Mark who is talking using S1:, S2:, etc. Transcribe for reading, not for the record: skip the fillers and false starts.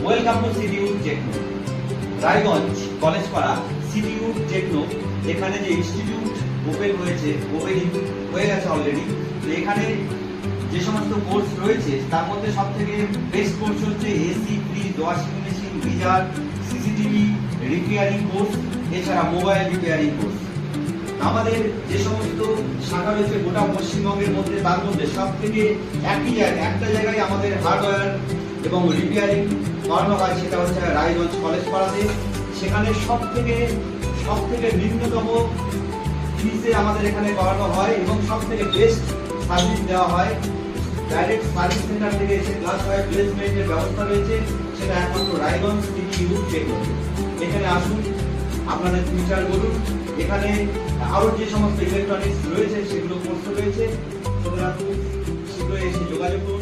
S1: Welcome to সিটিউড techno. Raiganj college পাড়া সিটিউড টেকনো, এখানে যে ইনস্টিটিউট ওপেন হয়েছে, ওপেনিং হয়ে গেছে অলরেডি। তো এখানে যে সমস্ত কোর্স রয়েছে তার মধ্যে সব থেকে বেস্ট কোর্স হচ্ছে AC, fridge, washing machine, geyser, CCTV repairing course, এছাড়া মোবাইল রিপেয়ারিং কোর্স। আমাদের যে সমস্ত শাখা রয়েছে গোটা পশ্চিমবঙ্গের মধ্যে, তার মধ্যে সব থেকে একটা জায়গায় আমাদের হার্ডওয়্যার এবং রিপেয়ারিং করানো হয়, সেটা হচ্ছে রায়গঞ্জ কলেজ পাড়াতে। সেখানে সব থেকে নিম্নতম ফিজে আমাদের এখানে করানো হয় এবং সব থেকে বেস্ট সার্ভিস দেওয়া হয়। ডাইরেক্ট সার্ভিস সেন্টার থেকে এসে ক্লাস হয়, প্লেসমেন্টের ব্যবস্থা রয়েছে, সেটা একমাত্র রায়গঞ্জ সিটিউড টেকনো। এখানে আসুন, আপনাদের ফিউচার বলুন। এখানে আরো যে সমস্ত ইলেকট্রনিক্স রয়েছে সেগুলো কোর্স রয়েছে, সুতরাং শীঘ্রই এসে যোগাযোগ করুন।